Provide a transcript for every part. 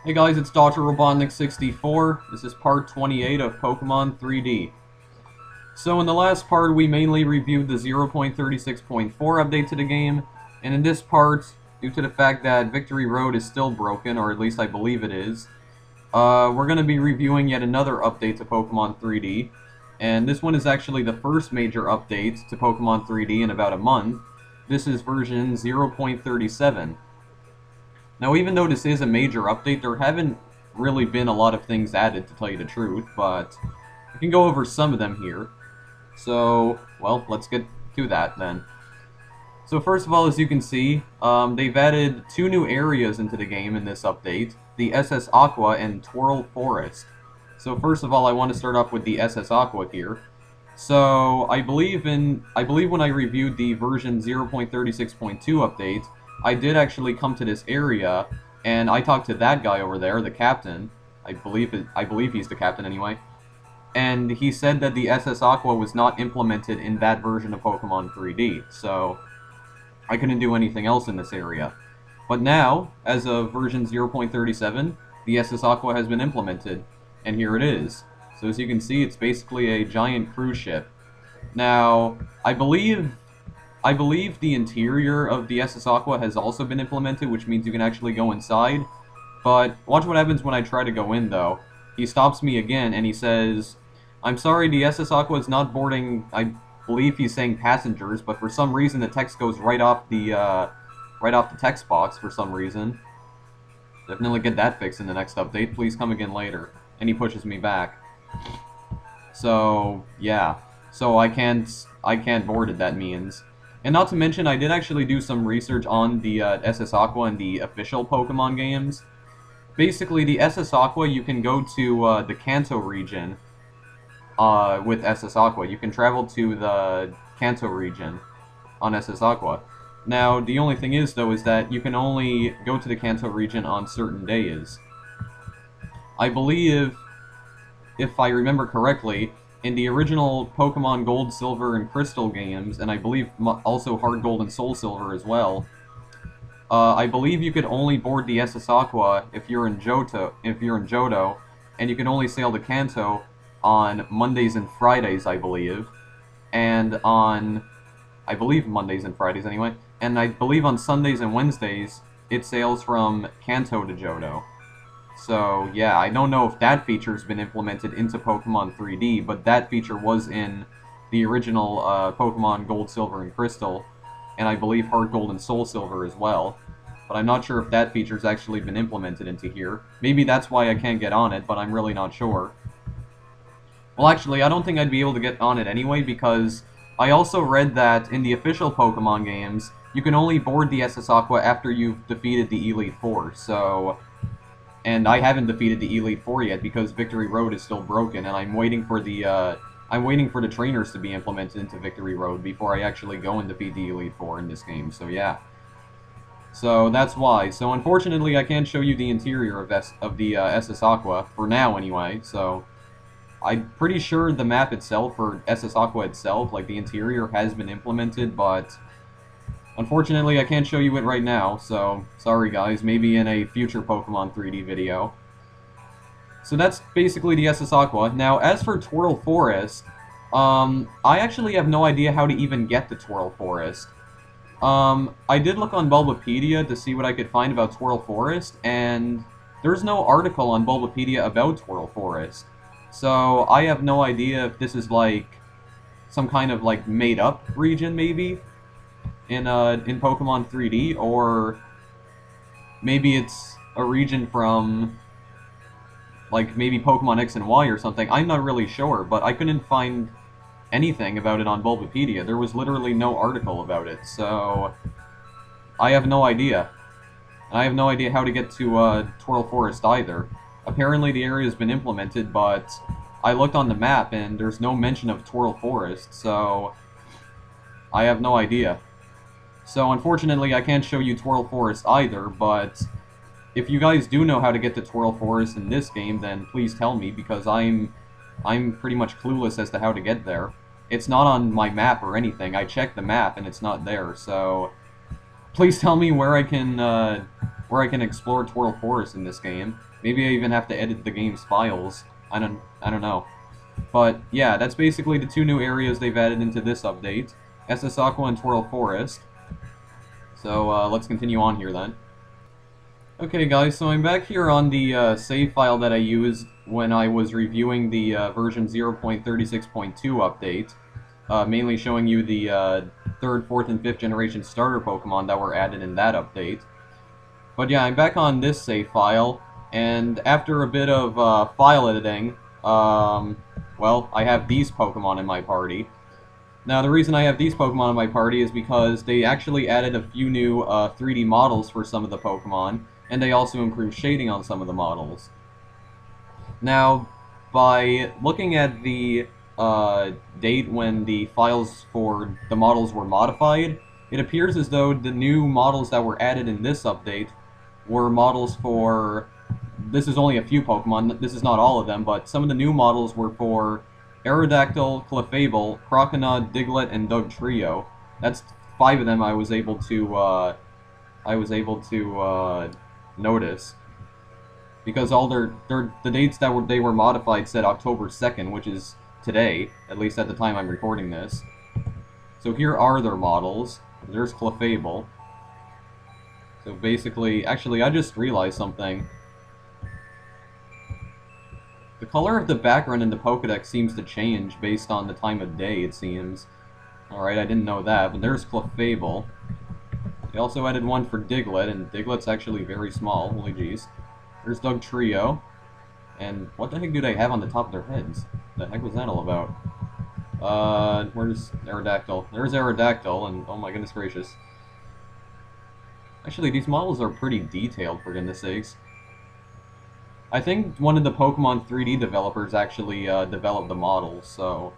Hey guys, it's Dr. Robotnik64. This is part 28 of Pokemon 3D. So in the last part, we mainly reviewed the 0.36.4 update to the game, and in this part, due to the fact that Victory Road is still broken, or at least I believe it is, we're going to be reviewing yet another update to Pokemon 3D, and this one is actually the first major update to Pokemon 3D in about a month. This is version 0.37. Now, even though this is a major update, there haven't really been a lot of things added, to tell you the truth, but I can go over some of them here. So, well, let's get to that then. So first of all, as you can see, they've added two new areas into the game in this update, the SS Aqua and Twirl Forest. So first of all, I want to start off with the SS Aqua here. So I believe when I reviewed the version 0.36.2 update, I did actually come to this area, and I talked to that guy over there, the captain. I believe he's the captain anyway. And he said that the SS Aqua was not implemented in that version of Pokemon 3D, so I couldn't do anything else in this area. But now, as of version 0.37, the SS Aqua has been implemented, and here it is. So as you can see, it's basically a giant cruise ship. Now, I believe the interior of the SS Aqua has also been implemented, which means you can actually go inside. But watch what happens when I try to go in, though. He stops me again, and he says, "I'm sorry, the SS Aqua is not boarding," I believe he's saying passengers, but for some reason the text goes right off the text box for some reason. Definitely get that fixed in the next update. Please come again later. And he pushes me back. So, yeah. So I can't board it, that means. And not to mention, I did actually do some research on the SS Aqua and the official Pokemon games. Basically, the SS Aqua, you can go to the Kanto region with SS Aqua. You can travel to the Kanto region on SS Aqua. Now, the only thing is, though, is that you can only go to the Kanto region on certain days. I believe, if I remember correctly, in the original Pokemon Gold, Silver, and Crystal games, and I believe also Heart Gold and Soul Silver as well, I believe you could only board the SS Aqua if you're in Johto, and you can only sail to Kanto on Mondays and Fridays, I believe, and I believe Mondays and Fridays anyway, and I believe on Sundays and Wednesdays it sails from Kanto to Johto. So, yeah, I don't know if that feature's been implemented into Pokemon 3D, but that feature was in the original Pokemon Gold, Silver, and Crystal, and I believe Heart Gold and Soul Silver as well. But I'm not sure if that feature's actually been implemented into here. Maybe that's why I can't get on it, but I'm really not sure. Well, actually, I don't think I'd be able to get on it anyway, because I also read that in the official Pokemon games, you can only board the SS Aqua after you've defeated the Elite Four, so... And I haven't defeated the Elite Four yet because Victory Road is still broken, and I'm waiting for the trainers to be implemented into Victory Road before I actually go and defeat the Elite Four in this game. So yeah. So that's why. So unfortunately, I can't show you the interior of the SS Aqua for now, anyway. So I'm pretty sure the map itself, for SS Aqua itself, like the interior, has been implemented, but unfortunately, I can't show you it right now, so sorry guys, maybe in a future Pokemon 3D video. So that's basically the SS Aqua. Now, as for Twirl Forest, I actually have no idea how to even get to Twirl Forest. I did look on Bulbapedia to see what I could find about Twirl Forest, and there's no article on Bulbapedia about Twirl Forest. So I have no idea if this is like some kind of like made-up region, maybe, in Pokemon 3D, or maybe it's a region from, like, maybe Pokemon X and Y or something. I'm not really sure, but I couldn't find anything about it on Bulbapedia. There was literally no article about it, so I have no idea. And I have no idea how to get to Twirl Forest either. Apparently the area has been implemented, but I looked on the map and there's no mention of Twirl Forest, so I have no idea. So unfortunately, I can't show you Twirl Forest either, but if you guys do know how to get to Twirl Forest in this game, then please tell me, because I'm pretty much clueless as to how to get there. It's not on my map or anything. I checked the map and it's not there, so please tell me where I can where I can explore Twirl Forest in this game. Maybe I even have to edit the game's files. I don't know. But yeah, that's basically the two new areas they've added into this update. SS Aqua and Twirl Forest. So let's continue on here then. Okay guys, so I'm back here on the save file that I used when I was reviewing the version 0.36.2 update. Mainly showing you the 3rd, 4th, and 5th generation starter Pokemon that were added in that update. But yeah, I'm back on this save file, and after a bit of file editing, well, I have these Pokemon in my party. Now, the reason I have these Pokemon in my party is because they actually added a few new 3D models for some of the Pokemon, and they also improved shading on some of the models. Now, by looking at the date when the files for the models were modified, it appears as though the new models that were added in this update were models for... This is only a few Pokemon, this is not all of them, but some of the new models were for Aerodactyl, Clefable, Croconaw, Diglett, and Dugtrio. That's 5 of them I was able to notice. Because all the dates that they were modified said October 2nd, which is today, at least at the time I'm recording this. So here are their models. There's Clefable. So basically, actually I just realized something. The color of the background in the Pokedex seems to change based on the time of day, it seems. Alright, I didn't know that, but there's Clefable. They also added one for Diglett, and Diglett's actually very small, holy jeez. There's Dugtrio. And what the heck do they have on the top of their heads? What the heck was that all about? Where's Aerodactyl? There's Aerodactyl, and oh my goodness gracious. Actually, these models are pretty detailed, for goodness sakes. I think one of the Pokemon 3D developers actually developed the models, so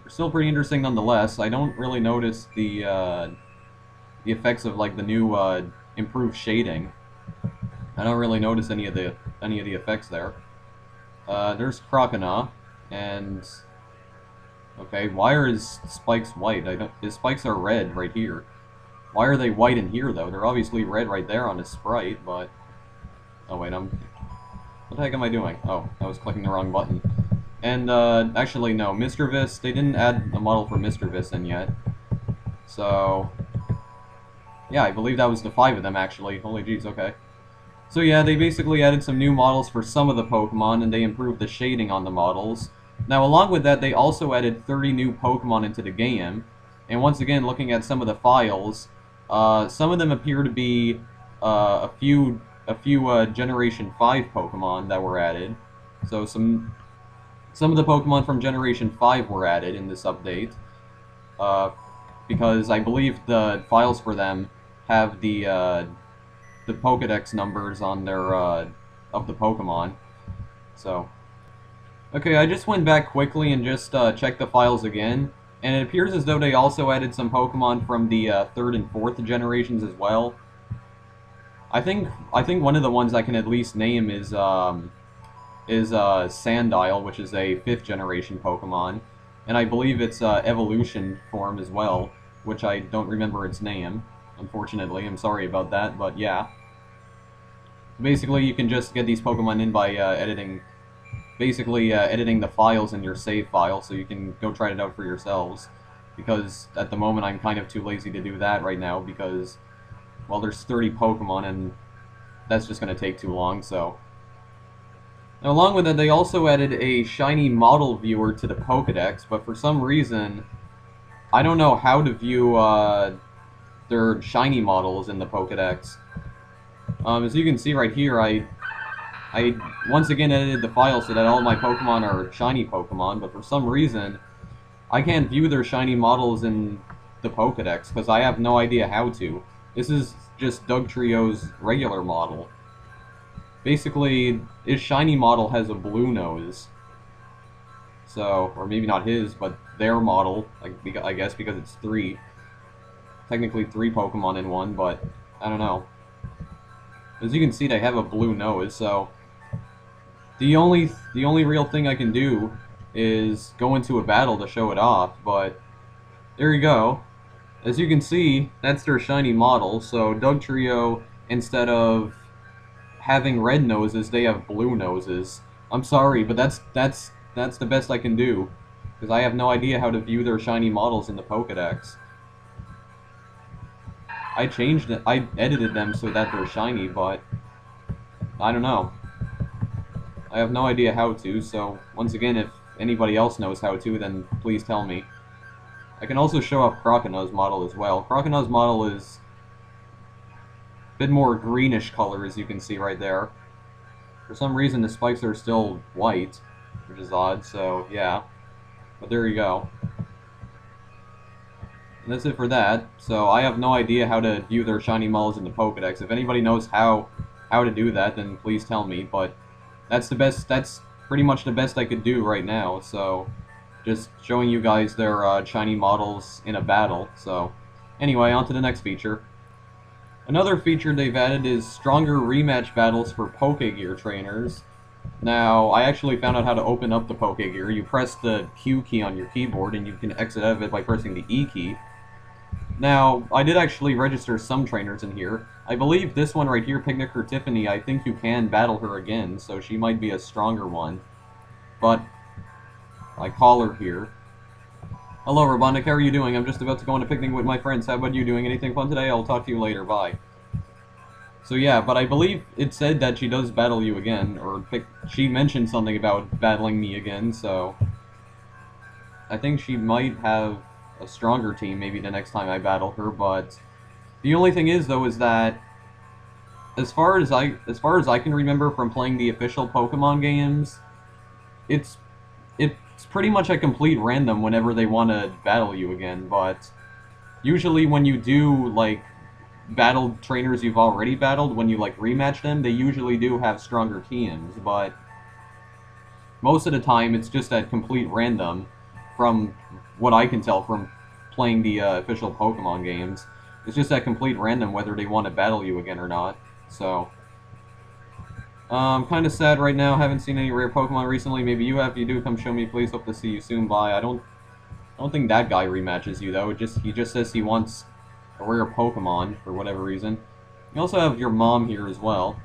they're still pretty interesting nonetheless. I don't really notice the effects of like the new improved shading. I don't really notice any of the effects there. There's Croconaw, and okay, why are his spikes white? His spikes are red right here. Why are they white in here though? They're obviously red right there on his sprite, but oh wait, what the heck am I doing? Oh, I was clicking the wrong button. And, actually, no, Misdreavus, they didn't add a model for Misdreavus in yet. So, yeah, I believe that was the 5 of them, actually. Holy jeez, okay. So yeah, they basically added some new models for some of the Pokemon, and they improved the shading on the models. Now, along with that, they also added 30 new Pokemon into the game. And once again, looking at some of the files, some of them appear to be a few Generation 5 Pokemon that were added. So some of the Pokemon from Generation 5 were added in this update. Because I believe the files for them have the Pokedex numbers on their of the Pokemon. So okay, I just went back quickly and just checked the files again, and it appears as though they also added some Pokemon from the 3rd and 4th generations as well. I think one of the ones I can at least name is Sandile, which is a 5th generation Pokemon, and I believe it's evolution form as well, which I don't remember its name. Unfortunately, I'm sorry about that, but yeah. Basically, you can just get these Pokemon in by editing the files in your save file, so you can go try it out for yourselves. Because at the moment, I'm kind of too lazy to do that right now, because, well, there's 30 Pokemon, and that's just going to take too long, so... Now, along with that, they also added a shiny model viewer to the Pokedex, but for some reason, I don't know how to view their shiny models in the Pokedex. As you can see right here, I once again edited the file so that all my Pokemon are shiny Pokemon, but for some reason, I can't view their shiny models in the Pokedex, because I have no idea how to. This is just Dugtrio's regular model. Basically, his shiny model has a blue nose. So, or maybe not his, but their model, I guess because it's 3. Technically 3 Pokemon in one, but I don't know. As you can see, they have a blue nose, so the only real thing I can do is go into a battle to show it off, but there you go. As you can see, that's their shiny model, so Dugtrio instead of having red noses, they have blue noses. I'm sorry, but that's the best I can do, because I have no idea how to view their shiny models in the Pokédex. I changed it, I edited them so that they're shiny, but I don't know. I have no idea how to, so once again, if anybody else knows how to, then please tell me. I can also show off Crocona's model as well. Crocona's model is a bit more greenish color, as you can see right there. For some reason, the spikes are still white, which is odd, so yeah. But there you go. And that's it for that. So I have no idea how to view their shiny models in the Pokédex. If anybody knows how to do that, then please tell me. But that's pretty much the best I could do right now. So just showing you guys their shiny models in a battle. So anyway, on to the next feature. Another feature they've added is stronger rematch battles for Pokégear trainers. Now, I actually found out how to open up the Pokégear. You press the Q key on your keyboard, and you can exit out of it by pressing the E key. Now, I did actually register some trainers in here. I believe this one right here, Picnicker Tiffany, I think you can battle her again, so she might be a stronger one. But I call her here. Hello, Robotnik, how are you doing? I'm just about to go on a picnic with my friends. How about you? Doing anything fun today? I'll talk to you later. Bye. So yeah, but I believe it said that she does battle you again, or she mentioned something about battling me again, so I think she might have a stronger team maybe the next time I battle her, but the only thing is, though, is that as far as I can remember from playing the official Pokemon games, it's pretty much a complete random whenever they want to battle you again, but usually when you do, like, battle trainers you've already battled, when you, like, rematch them, they usually do have stronger teams, but most of the time it's just at complete random, from what I can tell from playing the official Pokemon games. It's just at complete random whether they want to battle you again or not, so I'm kind of sad right now. Haven't seen any rare Pokemon recently. Maybe you have. If you do, come show me, please. Hope to see you soon. Bye. I don't think that guy rematches you, though. He just says he wants a rare Pokemon for whatever reason. You also have your mom here as well.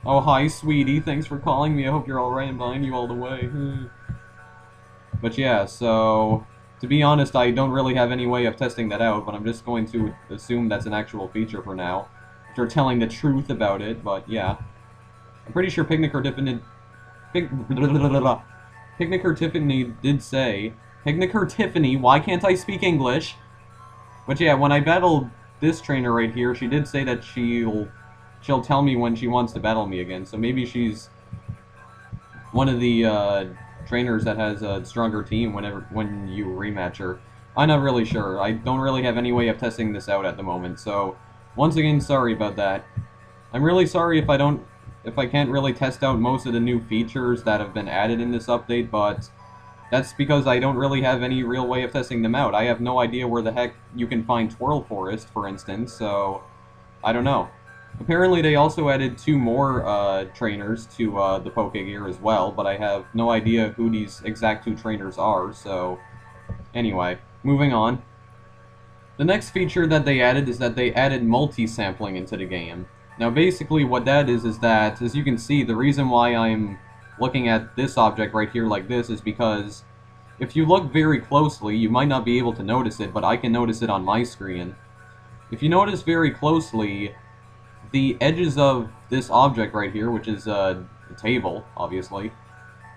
Oh, hi, sweetie. Thanks for calling me. I hope you're alright. I'm behind you all the way. But yeah, so to be honest, I don't really have any way of testing that out, but I'm just going to assume that's an actual feature for now. If you're telling the truth about it, but yeah. I'm pretty sure Picnicker Tiffany did say, Picnicker Tiffany, why can't I speak English? But yeah, when I battled this trainer right here, she did say that she'll tell me when she wants to battle me again, so maybe she's one of the trainers that has a stronger team when you rematch her. I'm not really sure. I don't really have any way of testing this out at the moment, so once again, sorry about that. I'm really sorry if I can't really test out most of the new features that have been added in this update, but that's because I don't really have any real way of testing them out. I have no idea where the heck you can find Twirl Forest, for instance, so I don't know. Apparently they also added 2 more trainers to the Pokégear as well, but I have no idea who these exact 2 trainers are, so anyway, moving on. The next feature that they added is that they added multi-sampling into the game. Now basically what that is that, as you can see, the reason why I'm looking at this object right here like this is because if you look very closely, you might not be able to notice it, but I can notice it on my screen. If you notice very closely, the edges of this object right here, which is a table, obviously,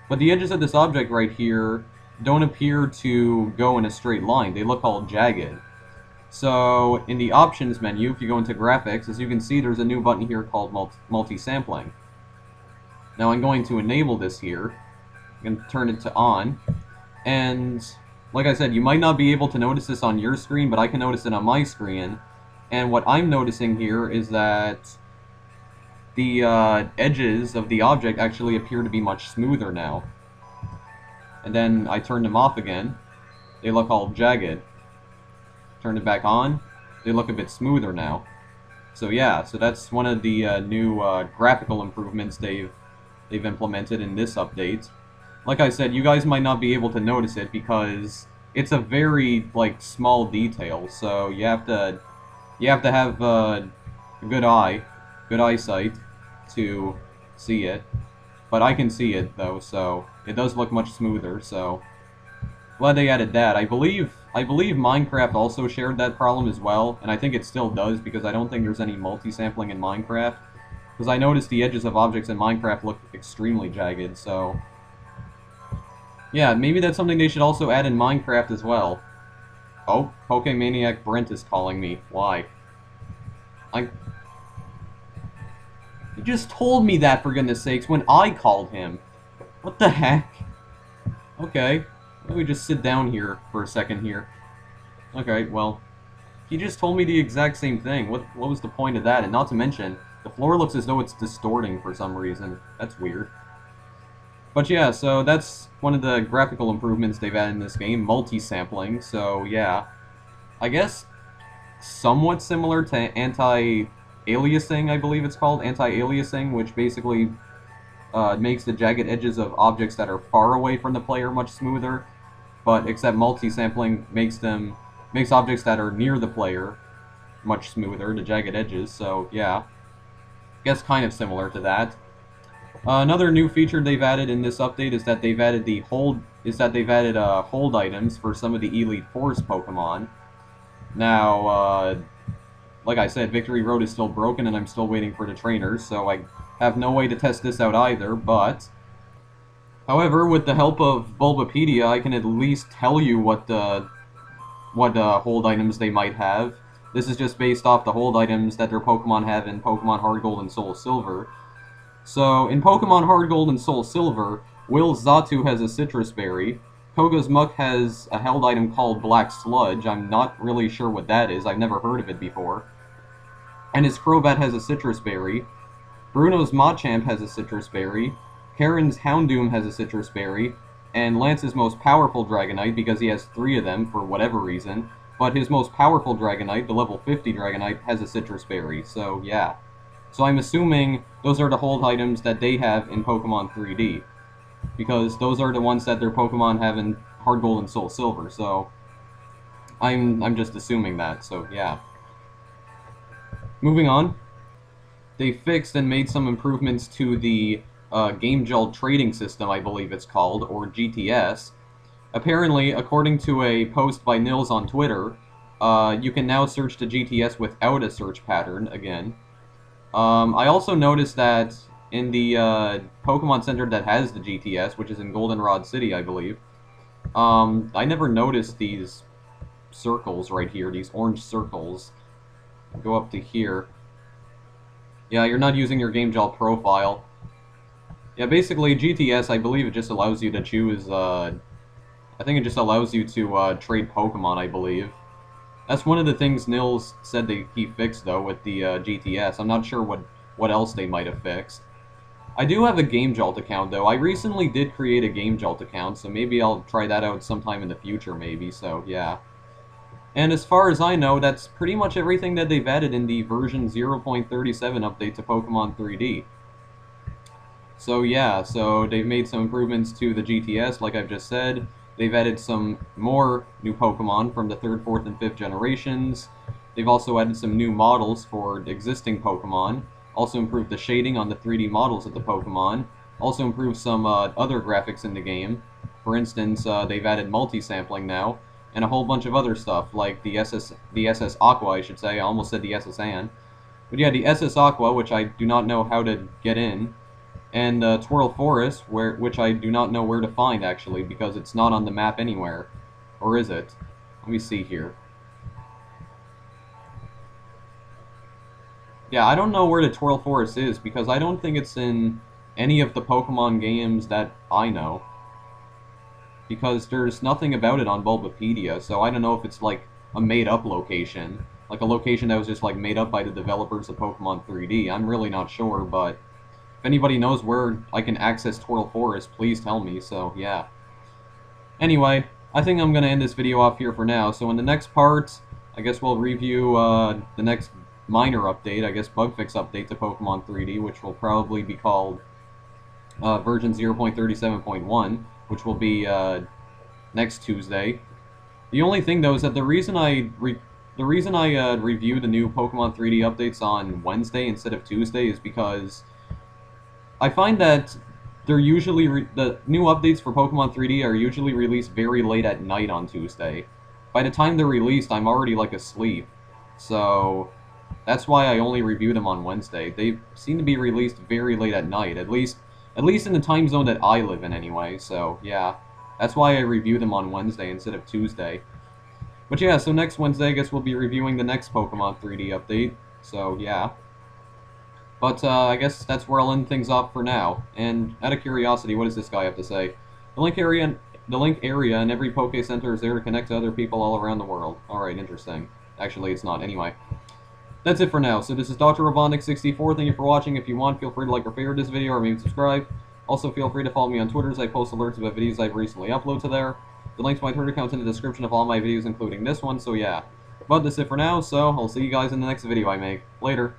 but the edges of this object right here don't appear to go in a straight line. They look all jagged. So in the options menu, if you go into graphics, as you can see, there's a new button here called multi-sampling. Now I'm going to enable this here. I'm going to turn it to on. And like I said, you might not be able to notice this on your screen, but I can notice it on my screen. And what I'm noticing here is that the edges of the object actually appear to be much smoother now. And then I turn them off again. They look all jagged. Turn it back on, they look a bit smoother now. So yeah, so that's one of the new graphical improvements they've implemented in this update. Like I said, you guys might not be able to notice it because it's a very small detail. So you have to have good eye, good eyesight to see it. But I can see it, though, so it does look much smoother, so glad they added that. I believe Minecraft also shared that problem as well, and I think it still does, because I don't think there's any multi-sampling in Minecraft. Because I noticed the edges of objects in Minecraft look extremely jagged, so yeah, maybe that's something they should also add in Minecraft as well. Oh, Pokemaniac Brent is calling me. Why? I... You just told me that, for goodness sakes, when I called him. What the heck? Okay, let me just sit down here for a second here. Okay, well, he just told me the exact same thing. What was the point of that? And not to mention, the floor looks as though it's distorting for some reason. That's weird. But yeah, so that's one of the graphical improvements they've added in this game, multi-sampling, so yeah. I guess somewhat similar to anti-aliasing, I believe it's called, anti-aliasing, which basically makes the jagged edges of objects that are far away from the player much smoother, but except multi-sampling makes objects that are near the player much smoother, the jagged edges, so yeah. I guess kind of similar to that. Another new feature they've added in this update is that they've added hold items for some of the Elite Force Pokemon. Now, like I said, Victory Road is still broken, and I'm still waiting for the trainers, so I have no way to test this out either. But, however, with the help of Bulbapedia, I can at least tell you what hold items they might have. This is just based off the hold items that their Pokemon have in Pokemon Heart Gold and Soul Silver. So, in Pokemon Heart Gold and Soul Silver, Will's Xatu has a Citrus Berry, Koga's Muck has a held item called Black Sludge. I'm not really sure what that is, I've never heard of it before. And his Crobat has a Citrus Berry, Bruno's Machamp has a Citrus Berry, Karen's Houndoom has a Citrus Berry, and Lance's most powerful Dragonite, because he has 3 of them for whatever reason, but his most powerful Dragonite, the level 50 Dragonite, has a Citrus Berry, so yeah. So I'm assuming those are the hold items that they have in Pokemon 3D. Because those are the ones that their Pokemon have in Heart Gold and Soul Silver, so I'm just assuming that, so yeah. Moving on. They fixed and made some improvements to the Game Gel trading system, I believe it's called, or GTS. Apparently, according to a post by Nils on Twitter, you can now search the GTS without a search pattern again. I also noticed that in the Pokemon Center that has the GTS, which is in Goldenrod City, I believe, I never noticed these circles right here, these orange circles. I'll go up to here. Yeah, you're not using your Game Gel profile. Yeah, basically, GTS, I believe it just allows you to choose, I think it just allows you to trade Pokemon, I believe. That's one of the things Nils said that he fixed, though, with the GTS. I'm not sure what else they might have fixed. I do have a Game Jolt account, though. I recently did create a Game Jolt account, so maybe I'll try that out sometime in the future, maybe, so yeah. And as far as I know, that's pretty much everything that they've added in the version 0.37 update to Pokemon 3D. So yeah, so they've made some improvements to the GTS, like I've just said. They've added some more new Pokemon from the 3rd, 4th, and 5th generations. They've also added some new models for existing Pokemon. Also improved the shading on the 3D models of the Pokemon. Also improved some other graphics in the game. For instance, they've added multi-sampling now, and a whole bunch of other stuff, like the SS AQUA, I should say. I almost said the SS An. But yeah, the SS AQUA, which I do not know how to get in, and Twirl Forest, which I do not know where to find, actually, because it's not on the map anywhere. Or is it? Let me see here. Yeah, I don't know where the Twirl Forest is, because I don't think it's in any of the Pokemon games that I know. Because there's nothing about it on Bulbapedia, so I don't know if it's like a made-up location. Like a location that was just like made up by the developers of Pokemon 3D. I'm really not sure, but if anybody knows where I can access Twirl Forest, please tell me, so yeah. Anyway, I think I'm going to end this video off here for now, so in the next part, I guess we'll review the next minor update, I guess bug fix update to Pokemon 3D, which will probably be called version 0.37.1, which will be next Tuesday. The only thing, though, is that the reason I The reason I review the new Pokemon 3D updates on Wednesday instead of Tuesday is because I find that they're usually the new updates for Pokemon 3D are usually released very late at night on Tuesday. By the time they're released, I'm already like asleep. So that's why I only review them on Wednesday. They seem to be released very late at night, at least in the time zone that I live in anyway. So yeah, that's why I review them on Wednesday instead of Tuesday. But yeah, so next Wednesday, I guess we'll be reviewing the next Pokemon 3D update. So yeah. But I guess that's where I'll end things off for now. And out of curiosity, what does this guy have to say? The link area in every Poke Center is there to connect to other people all around the world. Alright, interesting. Actually, it's not. Anyway. That's it for now. So this is Dr. Robotnik64. Thank you for watching. If you want, feel free to like or favorite this video or maybe subscribe. Also, feel free to follow me on Twitter as I post alerts about videos I've recently uploaded to there. The link to my Twitter account is in the description of all my videos, including this one, so yeah. But that's it for now, so I'll see you guys in the next video I make. Later.